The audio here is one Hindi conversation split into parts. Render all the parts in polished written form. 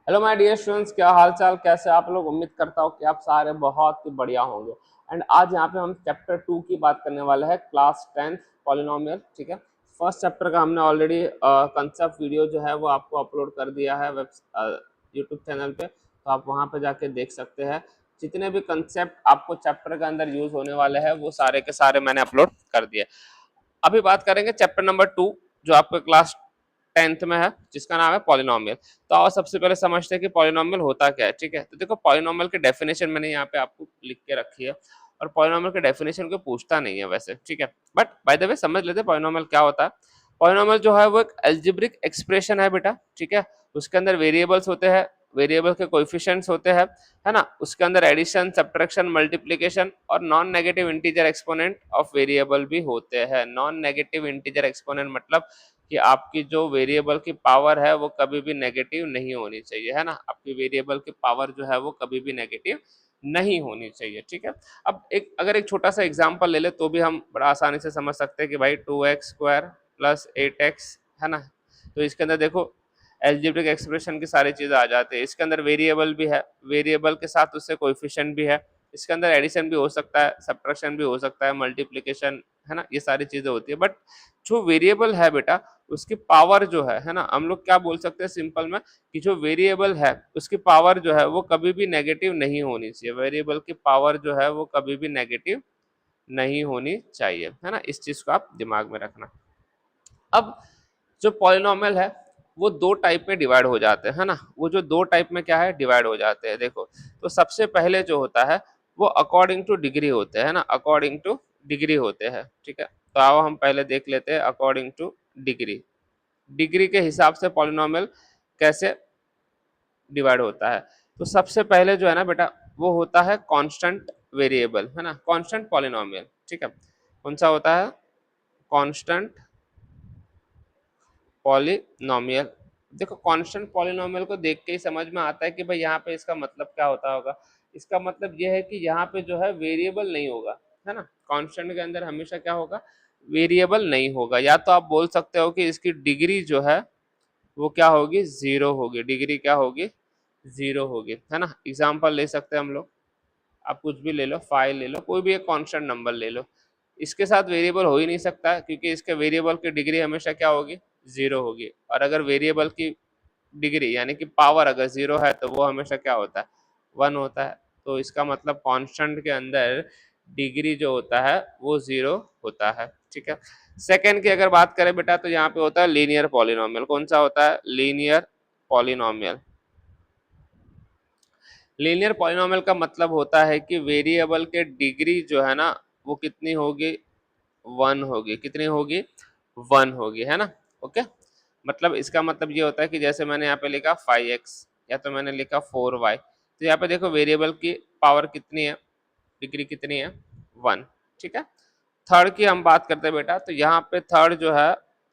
हेलो माय डियर स्टूडेंट्स, क्या हाल चाल, कैसे आप लोग। उम्मीद करता हूँ कि आप सारे बहुत ही बढ़िया होंगे। एंड आज यहाँ पे हम चैप्टर 2 की बात करने वाले हैं, क्लास 10 पॉलिनोमियल। ठीक है, फर्स्ट चैप्टर का हमने ऑलरेडी कंसेप्ट वीडियो जो है वो आपको अपलोड कर दिया है वेब यूट्यूब चैनल पे, तो आप वहाँ पे जाके देख सकते हैं। जितने भी कंसेप्ट आपको चैप्टर के अंदर यूज होने वाले हैं वो सारे के सारे मैंने अपलोड कर दिए। अभी बात करेंगे चैप्टर नंबर 2, जो आपके क्लास 10th में है, जिसका नाम है पॉलिनोमियल। तो आओ सबसे पहले समझते हैं कि पॉलिनोमियल होता क्या है। ठीक है, तो देखो पॉलिनोमियल की डेफिनेशन मैंने यहाँ पे आपको लिख के रखी है, और पॉलिनोमियल की डेफिनेशन को पूछता नहीं है वैसे। ठीक है, बट बाय द वे समझ लेते हैं पॉलिनोमियल क्या होता है। पॉलिनोमियल जो है वो एक एल्जेब्रिक एक्सप्रेशन है बेटा। ठीक है, उसके अंदर वेरिएबल्स होते हैं, वेरिएबल के कोएफिशिएंट्स होते हैं, है ना। उसके अंदर एडिशन, सब्ट्रैक्शन, मल्टीप्लिकेशन और non negative integer exponent of variable भी होते हैं। नॉन नेगेटिव इंटीजर एक्सपोनेंट मतलब कि आपकी जो वेरिएबल की पावर है वो कभी भी नेगेटिव नहीं होनी चाहिए, है ना। आपकी वेरिएबल की पावर जो है वो कभी भी नेगेटिव नहीं होनी चाहिए। ठीक है, अब अगर एक छोटा सा एग्जांपल ले ले तो भी हम बड़ा आसानी से समझ सकते हैं कि भाई 2x स्क्वायर प्लस 8x, है ना। तो इसके अंदर देखो एल्जेब्रिक एक्सप्रेशन की सारी चीजें आ जाती है। इसके अंदर वेरिएबल भी है, वेरिएबल के साथ उससे कोएफिशिएंट भी है। इसके अंदर एडिशन भी हो सकता है, सब्ट्रैक्शन भी हो सकता है, मल्टीप्लिकेशन, है ना। ये सारी चीजें होती है। बट जो वेरिएबल है बेटा उसकी पावर जो है ना, हम लोग क्या बोल सकते हैं सिंपल में, कि जो वेरिएबल है उसकी पावर जो है वो कभी भी नेगेटिव नहीं होनी चाहिए। वेरिएबल की पावर जो है वो कभी भी नेगेटिव नहीं होनी चाहिए, है ना। इस चीज को आप दिमाग में रखना। अब जो पॉलिनोमियल है वो दो टाइप में डिवाइड हो जाते हैं, है ना। वो जो दो टाइप में क्या है डिवाइड हो जाते हैं, देखो। तो सबसे पहले जो होता है वो अकॉर्डिंग टू डिग्री होते हैं ना, अकॉर्डिंग टू डिग्री होते हैं। ठीक है, तो आओ हम पहले देख लेते हैं अकॉर्डिंग टू डिग्री। डिग्री के हिसाब से पॉलिनोमियल कैसे डिवाइड होता है। तो सबसे पहले जो है ना बेटा वो होता है कांस्टेंट वेरिएबल, है ना, कांस्टेंट पॉलिनोमियल। ठीक है, कौन सा होता है, कांस्टेंट पॉलिनोमियल। देखो कांस्टेंट पॉलिनोमियल को देख के ही समझ में आता है कि भाई यहाँ पे इसका मतलब क्या होता होगा। इसका मतलब यह है कि यहाँ पे जो है वेरिएबल नहीं होगा, है ना। कांस्टेंट के अंदर हमेशा क्या होगा, वेरिएबल नहीं होगा। या तो आप बोल सकते हो कि इसकी डिग्री जो है वो क्या होगी, जीरो होगी। डिग्री क्या होगी, जीरो होगी, है ना। एग्जाम्पल ले सकते हैं हम लोग, आप कुछ भी ले लो, 5 ले लो, कोई भी एक कांस्टेंट नंबर ले लो। इसके साथ वेरिएबल हो ही नहीं सकता, क्योंकि इसके वेरिएबल की डिग्री हमेशा क्या होगी, जीरो होगी। और अगर वेरिएबल की डिग्री यानी कि पावर अगर जीरो है तो वो हमेशा क्या होता है, 1 होता है। तो इसका मतलब कांस्टेंट के अंदर डिग्री जो होता है वो जीरो होता है। ठीक है, सेकेंड की अगर बात करें बेटा तो यहाँ पे होता है लीनियर पॉलिनोमियल। कौन सा होता है, लीनियर पॉलिनोमियल। लीनियर पॉलिनोमियल का मतलब होता है कि वेरिएबल के डिग्री जो है ना वो कितनी होगी, 1 होगी। कितनी होगी, 1 होगी, है ना। ओके, मतलब इसका मतलब ये होता है कि जैसे मैंने यहाँ पे लिखा 5x या तो मैंने लिखा 4y, तो यहाँ पे देखो वेरिएबल की पावर कितनी है, डिग्री कितनी है, 1। ठीक है, थर्ड की हम बात करते हैं बेटा, तो यहाँ पे थर्ड जो है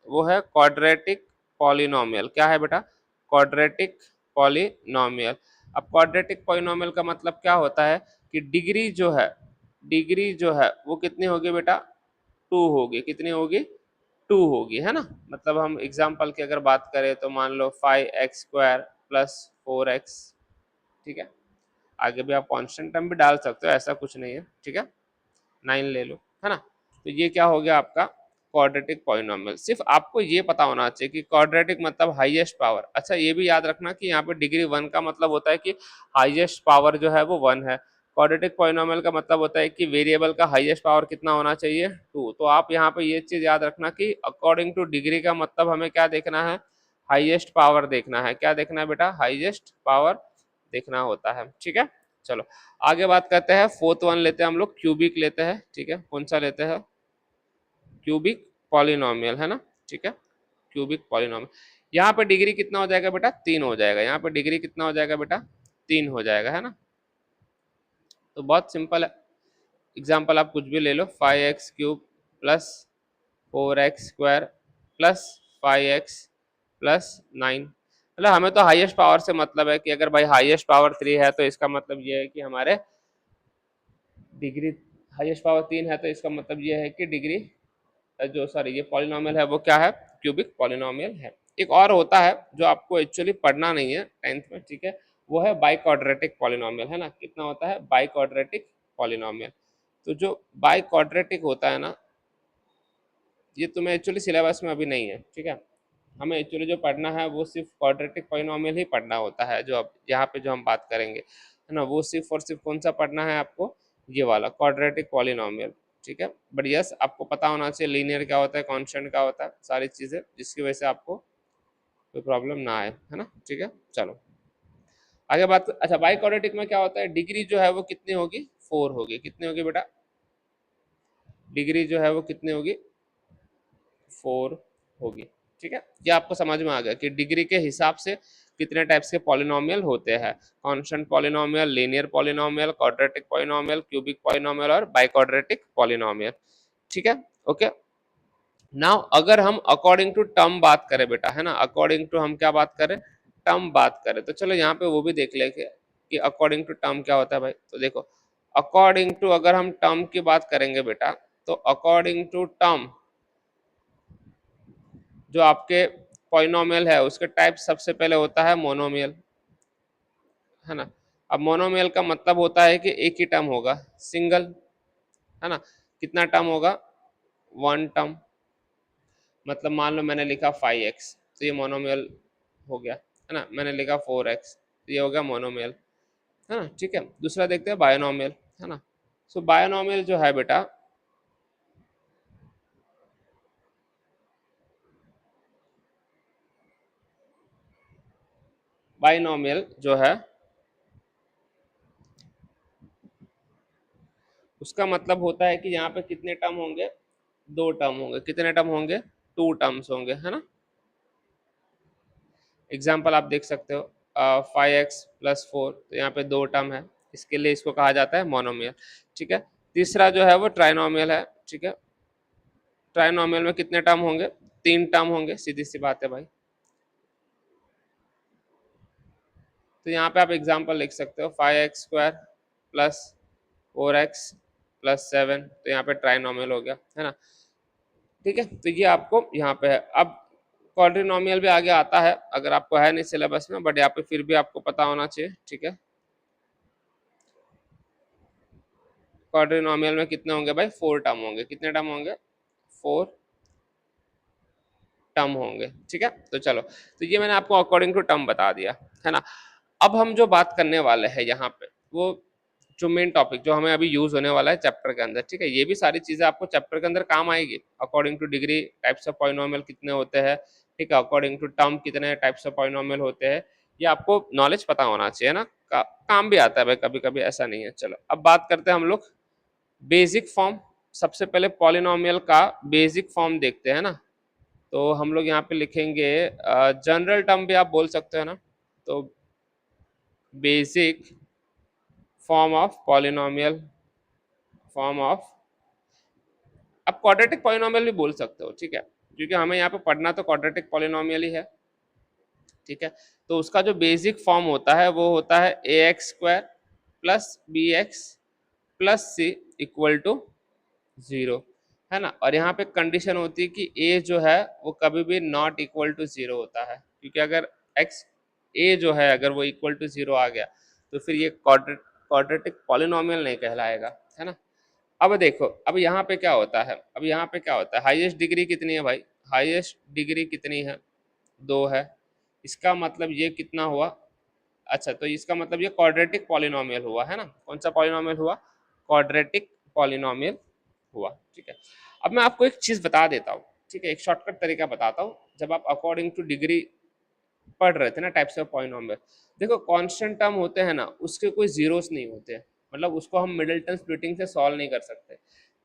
वो है क्वाड्रेटिक पॉलिनोमियल। क्या है बेटा, क्वाड्रेटिक पॉलिनोमियल। अब क्वाड्रेटिक पॉलिनोमियल का मतलब क्या होता है कि डिग्री जो है, डिग्री जो है वो कितनी होगी बेटा, 2 होगी। कितनी होगी, 2 होगी, है ना। मतलब हम एग्जाम्पल की अगर बात करें तो मान लो 5x स्क्वायर प्लस 4x। ठीक है, आगे भी आप कांस्टेंट टर्म भी डाल सकते हो, ऐसा कुछ नहीं है। ठीक है, 9 ले लो, है ना। तो ये क्या हो गया आपका क्वाड्रेटिक पॉलिनोमियल। सिर्फ आपको ये पता होना चाहिए कि क्वाड्रेटिक मतलब हाईएस्ट पावर। अच्छा ये भी याद रखना कि यहाँ पे डिग्री 1 का मतलब होता है कि हाईएस्ट पावर जो है वो 1 है। क्वाड्रेटिक पॉलिनोमियल का मतलब होता है कि वेरिएबल का हाईएस्ट पावर कितना होना चाहिए, 2। तो आप यहाँ पे ये चीज याद रखना कि अकॉर्डिंग टू डिग्री का मतलब हमें क्या देखना है, हाईएस्ट पावर देखना है। क्या देखना है बेटा, हाईएस्ट पावर देखना होता है। ठीक है, चलो आगे बात करते हैं। फोर्थ वन लेते हैं हम लोग, क्यूबिक लेते हैं। ठीक है, कौन सा लेते हैं, क्यूबिक पॉलिनोमियल, है ना। ठीक है, क्यूबिक पॉलिनोमियल। यहाँ पे डिग्री कितना हो जाएगा बेटा, 3 हो जाएगा। यहाँ पे डिग्री कितना हो जाएगा बेटा, 3 हो जाएगा, है ना। तो बहुत सिंपल है, एग्जाम्पल आप कुछ भी ले लो, 5x cube plus 4x square plus 5x plus 9। मतलब हमें तो हाईएस्ट पावर से मतलब है कि अगर भाई हाईएस्ट पावर 3 है तो इसका मतलब ये है कि हमारे डिग्री, हाईएस्ट पावर 3 है तो इसका मतलब ये है कि डिग्री जो सॉरी ये पॉलिनोमियल है वो क्या है, क्यूबिक पॉलिनोमियल है। एक और होता है जो आपको एक्चुअली पढ़ना नहीं है 10th में, ठीक है, वो है बाई क्वाड्रेटिक पॉलिनोमियल, है ना। कितना होता है बाई क्वाड्रेटिक पॉलिनोमियल। तो जो बाई क्वाड्रेटिक होता है ना, ये तुम्हें एक्चुअली सिलेबस में अभी नहीं है, ठीक है। हमें एक्चुअली जो पढ़ना है वो सिर्फ क्वाड्रेटिक पॉलिनोमियल ही पढ़ना होता है। जो अब यहाँ पे जो हम बात करेंगे, है ना, वो सिर्फ और सिर्फ कौन सा पढ़ना है आपको, ये वाला क्वाड्रेटिक पॉलिनोमियल, ठीक है। बट यस, आपको पता होना चाहिए लीनियर क्या होता है, कांस्टेंट क्या होता है, सारी चीजें, जिसकी वजह से आपको कोई प्रॉब्लम ना आए, है ना, ठीक है। चलो आगे बात। अच्छा, बाई क्वाड्रेटिक में क्या होता है, डिग्री जो है वो कितनी होगी, 4 होगी। कितनी होगी बेटा, डिग्री जो है वो कितनी होगी, 4 होगी, ठीक है। ये आपको समझ में आ गया कि डिग्री के हिसाब से कितने टाइप्स के पॉलिनोमियल होते हैं, constant polynomial, linear polynomial, quadratic polynomial, cubic polynomial और बाई क्वाड्रेटिक पॉलिनोमियल, ठीक है। ओके, नाउ अगर हम अकॉर्डिंग टू टर्म बात करें बेटा, है ना, अकॉर्डिंग टू हम क्या बात करें, टर्म बात करें, तो चलो यहाँ पे वो भी देख लेंगे कि अकॉर्डिंग टू टर्म क्या होता है भाई। तो देखो, अकॉर्डिंग टू अगर हम टर्म की बात करेंगे बेटा, तो अकॉर्डिंग टू टर्म जो आपके पॉलिनोमियल है उसके टाइप सबसे पहले होता है मोनोमियल, है ना। अब मोनोमियल का मतलब होता है कि एक ही टर्म होगा, सिंगल, है ना। कितना टर्म होगा, 1 टर्म। मतलब मान लो मैंने लिखा 5x, तो ये मोनोमियल हो गया, है ना। मैंने लिखा 4x, तो ये हो गया मोनोमियल, है ना, ठीक है। दूसरा देखते हैं बायोनोमियल, है ना। सो बायोनोमियल जो है बेटा, बायोनोमियल जो है उसका मतलब होता है कि यहाँ पे कितने टर्म होंगे, 2 टर्म होंगे। कितने टर्म होंगे, 2 टर्म्स होंगे, है ना। एग्जाम्पल आप देख सकते हो, 5x+4, तो यहाँ पे 2 टर्म है, इसके लिए इसको कहा जाता है मोनोमियल, ठीक है। तीसरा जो है वो ट्राइनोमियल है, ठीक है। ट्राइनोमियल में कितने टर्म होंगे, 3 टर्म होंगे, सीधी सी बात है भाई। तो यहाँ पे आप एग्जाम्पल लिख सकते हो, 5x² प्लस 4x+7, तो यहाँ पे ट्राइनोमियल हो गया, है ना, ठीक है। तो ये आपको यहाँ पे है। अब क्वाड्रिनोमियल भी आगे आता है, अगर आपको है नहीं सिलेबस में, बट यहाँ पे फिर भी आपको पता होना चाहिए, ठीक है। क्वाड्रिनोमियल में कितने होंगे भाई, 4 टर्म होंगे। कितने टर्म होंगे, 4 टर्म होंगे, ठीक है। तो चलो, तो ये मैंने आपको अकॉर्डिंग टू टर्म बता दिया, है ना। अब हम जो बात करने वाले हैं यहाँ पे, वो जो मेन टॉपिक जो हमें अभी यूज होने वाला है चैप्टर के अंदर, ठीक है। ये भी सारी चीजें आपको चैप्टर के अंदर काम आएगी। According two degree types of polynomial कितने होते हैं, ठीक है। अकॉर्डिंग टू टर्म कितने टाइप्स ऑफ पॉलिनोमियल होते हैं, ये आपको नॉलेज पता होना चाहिए ना। काम भी आता है भाई कभी कभी, ऐसा नहीं है। चलो अब बात करते हैं हम लोग बेसिक फॉर्म। सबसे पहले पॉलिनोमियल का बेसिक फॉर्म देखते हैं ना। तो हम लोग यहाँ पे लिखेंगे, जनरल टर्म भी आप बोल सकते हो ना, तो basic form of polynomial, form of, आप क्वाड्रेटिक पॉलिनोमियल भी बोल सकते हो, ठीक है, क्योंकि हमें यहाँ पे पढ़ना तो क्वाड्रेटिक पॉलिनोमियल ही है, ठीक है। तो उसका जो बेसिक फॉर्म होता है वो होता है ax² plus bx plus c equal to 0, है ना। और यहाँ पे कंडीशन होती है कि a जो है वो कभी भी नॉट इक्वल टू 0 होता है, क्योंकि अगर x a जो है अगर वो इक्वल टू 0 आ गया तो फिर ये क्वाड्रेटिक पॉलिनोमियल नहीं कहलाएगा, है ना। अब देखो, अब यहाँ पे क्या होता है, अब यहाँ पे क्या होता है, हाईएस्ट डिग्री कितनी है भाई, हाईएस्ट डिग्री कितनी है, 2 है। इसका मतलब ये कितना हुआ, अच्छा, तो इसका मतलब ये क्वाड्रेटिक पॉलिनोमियल हुआ, है ना। कौन सा पॉलिनोमियल हुआ, क्वाड्रेटिक पॉलिनोमियल हुआ, ठीक है। अब मैं आपको एक चीज बता देता हूँ, ठीक है, एक शॉर्टकट तरीका बताता हूँ। जब आप अकॉर्डिंग टू डिग्री पढ़ रहे थे ना, टाइप्स ऑफ पॉलिनोमियल, देखो कांस्टेंट टर्म होते हैं ना, उसके कोई जीरोस नहीं होते, मतलब उसको हम मिडिलटन स्प्लिटिंग से सॉल्व नहीं कर सकते।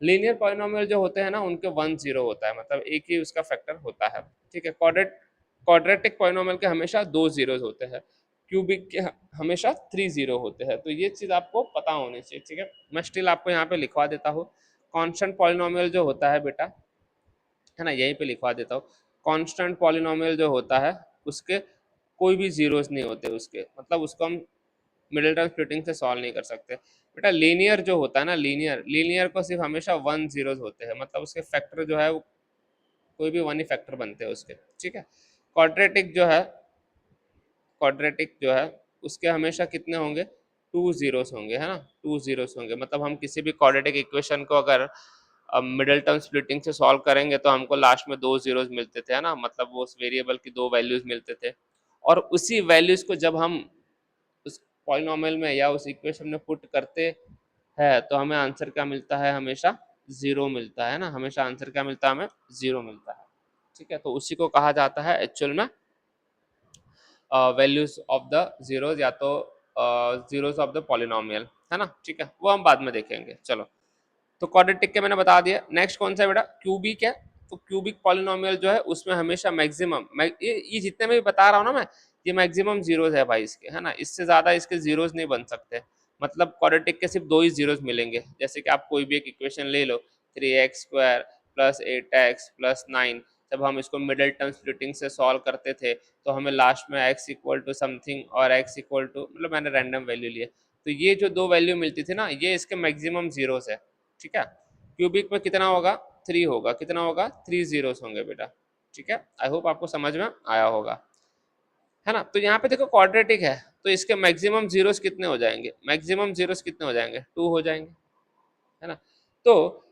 लीनियर पॉलिनोमियल जो होते हैं ना, उनके 1 0 होता है, मतलब एक ही उसका फैक्टर होता है, ठीक है। क्वाड्रेटिक पॉलिनोमियल के हमेशा 2 जीरोस होते हैं, क्यूबिक के हमेशा 3 0 होते हैं। तो ये चीज आपको पता होनी चाहिए, ठीक है। मैं स्टिल आपको यहाँ पे लिखवा देता हूँ, कांस्टेंट पॉलिनोमियल जो होता है बेटा, है ना, यहीं पे लिखवा देता हूँ। कांस्टेंट पॉलिनोमियल जो होता है उसके कोई भी जीरोस नहीं होते उसके, मतलब उसको हम मिडिल टर्म स्प्लिटिंग से सॉल्व नहीं कर सकते बेटा। लीनियर जो होता है ना, लीनियर लीनियर को सिर्फ हमेशा 1 जीरोस होते हैं, मतलब उसके फैक्टर जो है वो कोई भी 1 ही फैक्टर बनते हैं उसके, ठीक है। क्वाड्रेटिक जो है, क्वाड्रेटिक जो है उसके हमेशा कितने होंगे, टू जीरोस होंगे, है ना, टू जीरोस होंगे। मतलब हम किसी भी क्वाड्रेटिक इक्वेशन को अगर मिडिल टर्म स्प्लिटिंग से सॉल्व करेंगे तो हमको लास्ट में दो जीरोस मिलते थे, है ना, मतलब वो उस वेरिएबल की दो वैल्यूज मिलते थे, और उसी वैल्यूज को जब हम उस पॉलिनोमियल में या उस इक्वेशन में पुट करते हैं तो हमें आंसर क्या मिलता है, हमेशा जीरो मिलता है ना, हमेशा आंसर क्या मिलता है, हमें जीरो मिलता है। ठीक है, तो उसी को कहा जाता है एक्चुअल में वैल्यूज ऑफ द जीरोस, या तो जीरोस ऑफ द पॉलिनोमियल, है ना। ठीक है, वो हम बाद में देखेंगे। चलो, तो क्वाड्रेटिक के मैंने बता दिया। नेक्स्ट कौन सा है बेटा, क्यूबिक है। तो क्यूबिक पॉलिनोमियल जो है उसमें हमेशा मैक्सिमम, ये जितने में भी बता रहा हूँ ना मैं, ये मैक्सिमम जीरोस है भाई इसके, है ना, इससे ज्यादा इसके जीरोस नहीं बन सकते। मतलब क्वाड्रेटिक के सिर्फ दो ही जीरोस मिलेंगे। जैसे कि आप कोई भी एक इक्वेशन ले लो, 3x² प्लस 8x प्लस 9, जब हम इसको मिडिल टर्म स्प्लिटिंग से सॉल्व करते थे तो हमें लास्ट में x इक्वल टू समथिंग और x इक्वल टू, मतलब मैंने रैंडम वैल्यू लिए, तो ये जो दो वैल्यू मिलती थी ना, ये इसके मैक्सिमम जीरोस है। ठीक है, क्यूबिक में कितना होगा, थ्री होगा, कितना होगा, थ्री जीरोस होंगे बेटा। ठीक है, आई होप आपको समझ में आया होगा, है ना। तो यहाँ पे देखो क्वाड्रेटिक है तो इसके मैक्सिमम जीरोस कितने हो जाएंगे, मैक्सिमम जीरोस कितने हो जाएंगे, टू हो जाएंगे, है ना। तो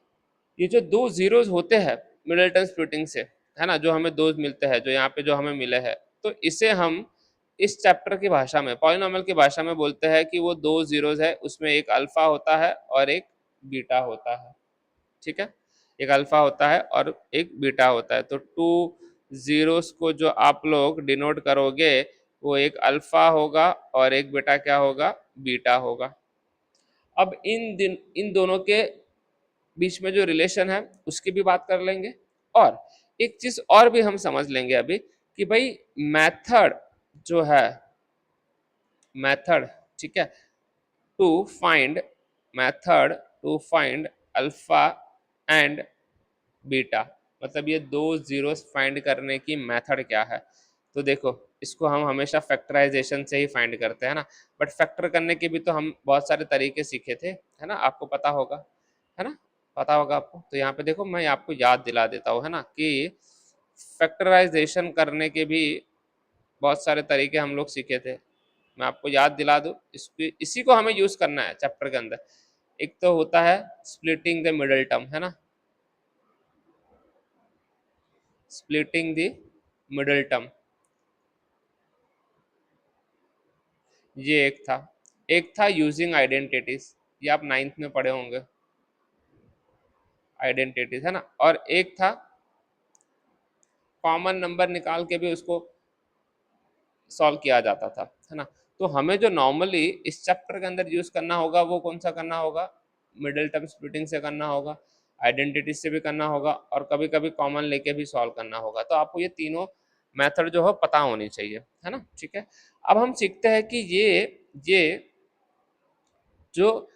ये जो दो जीरोस होते हैं मिडिल टर्म स्प्लिटिंग से, है ना, जो हमें दो मिलते हैं, जो यहाँ पे जो हमें मिले हैं, तो इसे हम इस चैप्टर की भाषा में, पॉलिनोमियल की भाषा में बोलते हैं कि वो दो जीरोस है, उसमें एक अल्फा होता है और एक बीटा होता है। ठीक है, एक अल्फा होता है और एक बीटा होता है। तो टू जीरोस को जो आप लोग डिनोट करोगे वो एक अल्फा होगा और एक बेटा क्या होगा, बीटा होगा। अब इन दोनों के बीच में जो रिलेशन है उसकी भी बात कर लेंगे, और एक चीज और भी हम समझ लेंगे अभी कि भाई मेथड जो है, मेथड, ठीक है, to find, method to find alpha and beta, मतलब ये दो जीरोस फाइंड करने की मेथड क्या है। तो देखो, इसको हम हमेशा फैक्टराइजेशन से ही फाइंड करते हैं ना, बट फैक्टर करने के भी तो हम बहुत सारे तरीके सीखे थे, है ना, आपको पता होगा, है ना, पता होगा आपको। तो यहाँ पे देखो मैं आपको याद दिला देता हूँ, है ना, कि फैक्टराइजेशन करने के भी बहुत सारे तरीके हम लोग सीखे थे। मैं आपको याद दिला दूँ, इसी को हमें यूज करना है चैप्टर के अंदर। एक तो होता है स्प्लिटिंग द मिडल टर्म, है ना, स्प्लिटिंग द मिडल टर्म, ये एक था। एक था यूजिंग आइडेंटिटीज, ये आप नाइन्थ में पढ़े होंगे, आइडेंटिटीज, है ना। और एक था कॉमन नंबर निकाल के भी उसको सॉल्व किया जाता था, है ना। तो हमें जो नॉर्मली इस चैप्टर के अंदर यूज करना होगा वो कौन सा करना होगा, मिडिल टर्म स्प्लिटिंग से करना होगा, आइडेंटिटीज से भी करना होगा, और कभी कभी कॉमन लेके भी सॉल्व करना होगा। तो आपको ये तीनों मेथड जो है पता होनी चाहिए, है ना। ठीक है, अब हम सीखते हैं कि ये जो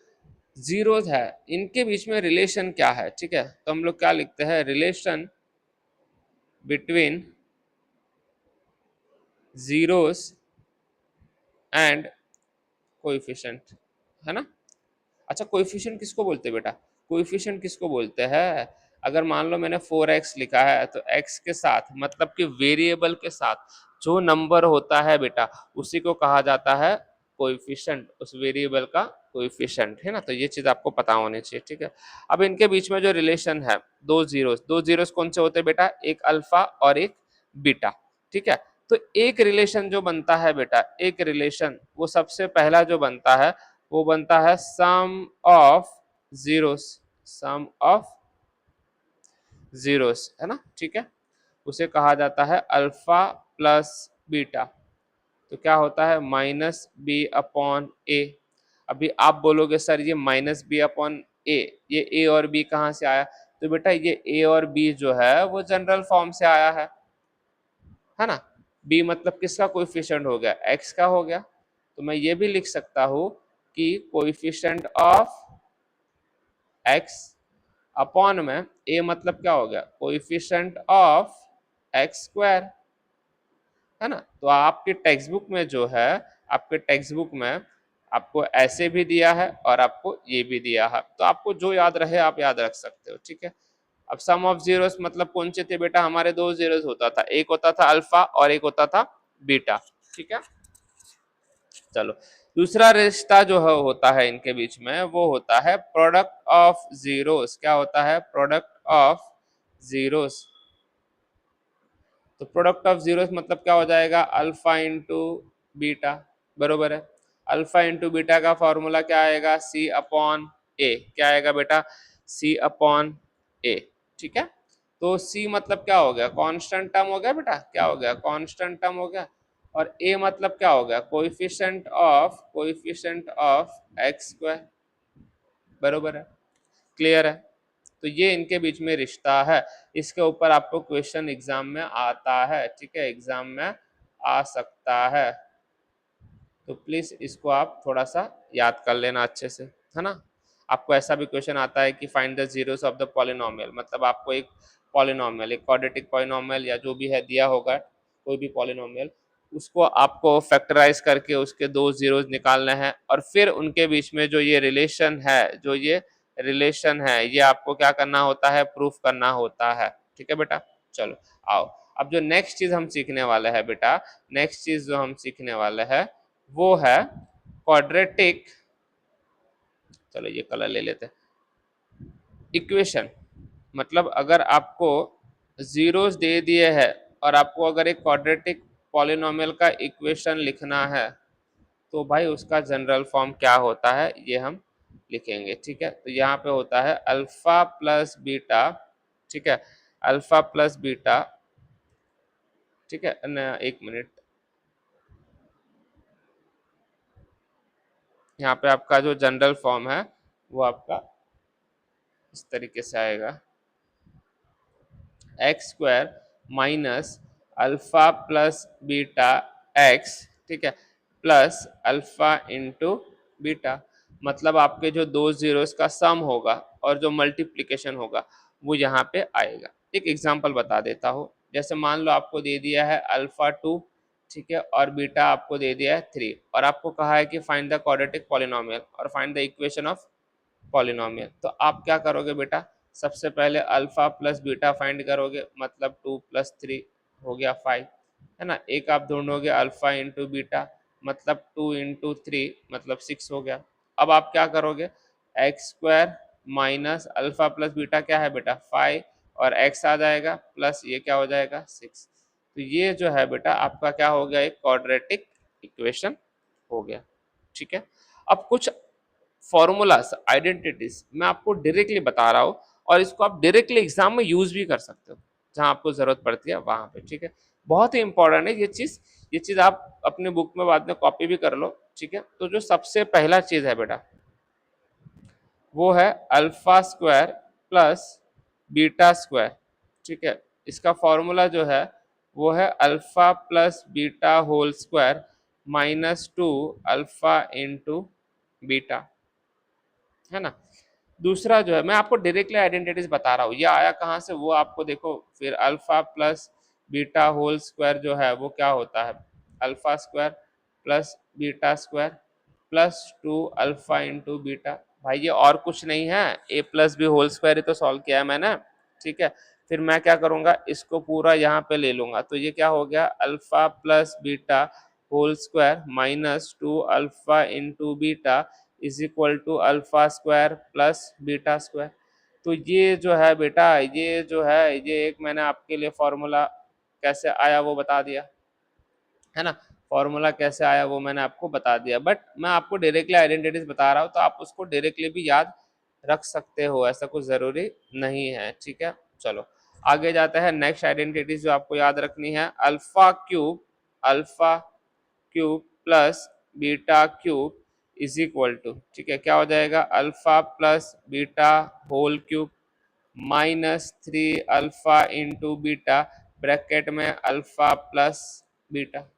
जीरोस है इनके बीच में रिलेशन क्या है। ठीक है, तो हम लोग क्या लिखते हैं, relation between zeros and coefficient, है ना। अच्छा, कोएफिशिएंट किसको बोलते हैं बेटा, कोएफिशिएंट किसको बोलते हैं, अगर मान लो मैंने 4x लिखा है तो x के साथ, मतलब कि वेरिएबल के साथ जो नंबर होता है बेटा उसी को कहा जाता है कोएफिशिएंट, उस वेरिएबल का कोएफिशिएंट, है ना। तो ये चीज आपको पता होनी चाहिए। ठीक है, अब इनके बीच में जो रिलेशन है, दो जीरोस कौन से होते हैं बेटा, एक अल्फा और एक बीटा। ठीक है, तो एक रिलेशन जो बनता है बेटा, एक रिलेशन वो सबसे पहला जो बनता है वो बनता है sum of zeros, sum of zeros, है ना। ठीक है, उसे कहा जाता है अल्फा प्लस बीटा। तो क्या होता है, माइनस बी अपॉन ए। अभी आप बोलोगे सर ये माइनस बी अपॉन ए, ये ए और बी कहाँ से आया, तो बेटा ये ए और बी जो है वो जनरल फॉर्म से आया है ना। बी मतलब किसका कोएफिशिएंट हो गया, एक्स का हो गया। तो मैं ये भी लिख सकता हूँ कि कोएफिशिएंट ऑफ एक्स अपॉन में ए मतलब क्या हो गया, कोएफिशिएंट ऑफ एक्स स्क्वायर, है ना। तो आपके टेक्स्ट बुक में जो है, आपके टेक्स्ट बुक में आपको ऐसे भी दिया है और आपको ये भी दिया है, तो आपको जो याद रहे आप याद रख सकते हो। ठीक है, अब सम ऑफ जीरोस मतलब कौन से थे बेटा, हमारे दो जीरोस होता था, एक होता था अल्फा और एक होता था बीटा, ठीक है। चलो दूसरा रिश्ता जो है होता है इनके बीच में, वो होता है प्रोडक्ट ऑफ जीरोस। क्या होता है, प्रोडक्ट ऑफ जीरोस। तो प्रोडक्ट ऑफ जीरोस मतलब क्या हो जाएगा, अल्फा इंटू बीटा, बरोबर है। अल्फा इंटू बीटा का फॉर्मूला क्या आएगा, सी अपॉन ए। क्या आएगा बेटा, सी अपॉन ए, ठीक है। तो सी मतलब क्या हो गया, कांस्टेंट टर्म हो गया बेटा, क्या हो गया, कांस्टेंट टर्म हो गया। और ए मतलब क्या हो गया, कोएफिशिएंट ऑफ एक्स स्क्वायर, बरोबर है, क्लियर है। तो ये इनके बीच में रिश्ता है, इसके ऊपर आपको क्वेश्चन एग्जाम में आता है, ठीक है, एग्जाम में आ सकता है। तो प्लीज इसको आप थोड़ा सा याद कर लेना अच्छे से, है ना। आपको ऐसा भी क्वेश्चन आता है कि find the zeros of the polynomial, मतलब आपको एक पॉलिनोमियल, एक क्वाड्रेटिक पॉलिनोमियल या जो भी है दिया होगा कोई भी पॉलिनोमियल, उसको आपको फैक्टराइज करके उसके दो जीरोस निकालने हैं, और फिर उनके बीच में जो ये रिलेशन है, ये आपको क्या करना होता है, प्रूफ करना होता है, ठीक है बेटा। चलो आओ, अब जो नेक्स्ट चीज हम सीखने वाले हैं बेटा, नेक्स्ट चीज जो हम सीखने वाले हैं वो है क्वाड्रेटिक, चलो ये कलर ले लेते हैं, इक्वेशन। मतलब अगर आपको जीरोस दे दिए हैं और आपको अगर एक क्वाड्रेटिक पॉलिनोमियल का इक्वेशन लिखना है, तो भाई उसका जनरल फॉर्म क्या होता है ये हम लिखेंगे, ठीक है। तो यहाँ पे होता है अल्फा प्लस बीटा, ठीक है, अल्फा प्लस बीटा, ठीक है न, एक मिनट, यहाँ पे आपका जो जनरल फॉर्म है वो आपका इस तरीके से आएगा, x square minus alpha plus beta x, ठीक है, प्लस अल्फा इंटू बीटा। मतलब आपके जो दो जीरोस का सम होगा और जो मल्टीप्लिकेशन होगा वो यहाँ पे आएगा। एक एग्जांपल बता देता हूँ, जैसे मान लो आपको दे दिया है अल्फा 2, ठीक है, और बीटा आपको दे दिया है 3, और आपको कहा है कि फाइंड द क्वाड्रेटिक पॉलिनोमियल और find the equation of polynomial. तो आप क्या करोगे बेटा, सबसे पहले अल्फा प्लस बीटा फाइंड करोगे, मतलब 2 + 3 हो गया 5, है ना। एक आप ढूंढोगे अल्फा इंटू बीटा, मतलब 2 × 3 मतलब 6 हो गया। अब आप क्या करोगे, x square minus alpha plus beta क्या है बेटा 5, और एक्स आ जाएगा प्लस ये क्या हो जाएगा 6। तो ये जो है बेटा आपका क्या हो गया, एक क्वाड्रेटिक इक्वेशन हो गया, ठीक है। अब कुछ फॉर्मूलाज, आइडेंटिटीज मैं आपको डायरेक्टली बता रहा हूँ, और इसको आप डायरेक्टली एग्जाम में यूज भी कर सकते हो जहां आपको जरूरत पड़ती है वहां पे, ठीक है। बहुत ही इंपॉर्टेंट है ये चीज आप अपने बुक में बाद में कॉपी भी कर लो, ठीक है। तो जो सबसे पहला चीज है बेटा वो है alpha square plus beta square, ठीक है। इसका फॉर्मूला जो है वो है alpha plus beta whole square -2 alpha into beta, है ना। दूसरा जो है मैं आपको डायरेक्टली आइडेंटिटीज बता रहा हूँ, ये आया कहाँ से वो आपको देखो, फिर alpha plus beta whole square जो है वो क्या होता है, alpha square plus beta square +2 alpha into beta. भाई ये और कुछ नहीं है, A plus B whole square ही तो सॉल्व किया है मैंने, ठीक है। फिर मैं क्या करूंगा, इसको पूरा यहाँ पे ले लूंगा, तो ये क्या हो गया, alpha plus beta whole square -2 alpha into beta is equal to alpha square plus beta square. तो ये जो है बेटा, ये जो है ये एक मैंने आपके लिए फॉर्मूला कैसे आया वो बता दिया, है ना। फॉर्मूला कैसे आया वो मैंने आपको बता दिया, बट मैं आपको डायरेक्टली आइडेंटिटीज बता रहा हूँ, तो आप उसको डायरेक्टली भी याद रख सकते हो, ऐसा कुछ जरूरी नहीं है, ठीक है। चलो आगे जाते हैं, नेक्स्ट आइडेंटिटीज जो आपको याद रखनी है, alpha cube plus beta cube is equal to, ठीक है, क्या हो जाएगा, alpha plus beta whole cube -3 alpha into beta bracket में अल्फा प्लस बीटा।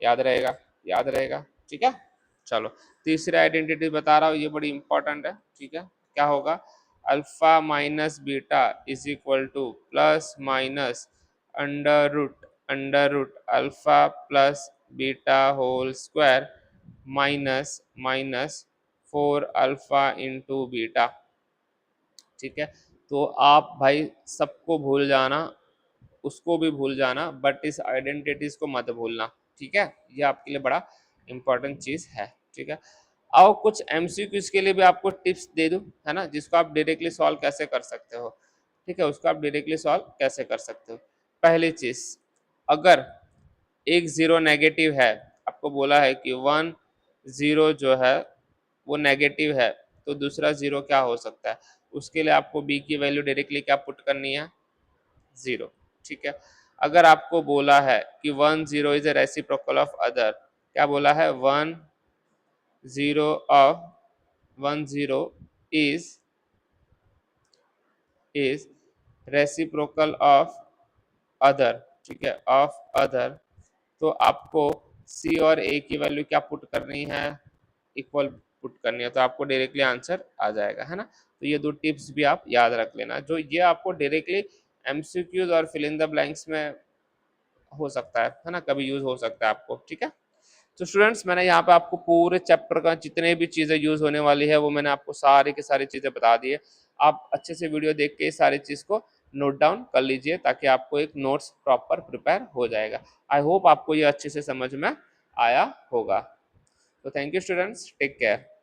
याद रहेगा, याद रहेगा, ठीक है। चलो तीसरी आइडेंटिटी बता रहा हूँ, ये बड़ी इंपॉर्टेंट है, ठीक है। क्या होगा, alpha minus beta is equal to plus minus under root alpha plus beta whole square minus 4 alpha into beta, ठीक है। तो आप भाई सबको भूल जाना, उसको भी भूल जाना, बट इस आइडेंटिटीज को मत भूलना, ठीक है। ये आपके लिए बड़ा इंपॉर्टेंट चीज है, ठीक है। और कुछ एमसीक्यूज के लिए भी आपको टिप्स दे दूं, है ना, जिसको आप डायरेक्टली सॉल्व कैसे कर सकते हो, ठीक है, उसको आप डायरेक्टली सॉल्व कैसे कर सकते हो। पहली चीज, अगर एक जीरो नेगेटिव है, आपको बोला है कि 1 0 जो है वो नेगेटिव है, तो दूसरा जीरो क्या हो सकता है, उसके लिए आपको बी की वैल्यू डायरेक्टली क्या पुट करनी है, 0, ठीक है। अगर आपको बोला है कि 1 0 is a reciprocal of other, क्या बोला है, 1 0 इज रेसिप्रोकल ऑफ अदर, ठीक है, ऑफ अदर, तो आपको सी और ए की वैल्यू क्या पुट करनी है, इक्वल पुट करनी है, तो आपको डायरेक्टली आंसर आ जाएगा, है ना। तो ये दो टिप्स भी आप याद रख लेना, जो ये आपको डायरेक्टली एमसीक्यूज और फिल इन द ब्लैंक्स में हो सकता है ना, कभी यूज हो सकता है आपको, ठीक है। तो स्टूडेंट्स, मैंने यहाँ पे आपको पूरे चैप्टर का जितने भी चीजें यूज होने वाली है वो मैंने आपको सारी की सारी चीजें बता दी है। आप अच्छे से वीडियो देख के सारी चीज को नोट डाउन कर लीजिए, ताकि आपको एक नोट्स प्रॉपर प्रिपेयर हो जाएगा। आई होप आपको ये अच्छे से समझ में आया होगा। तो thank you students, take care.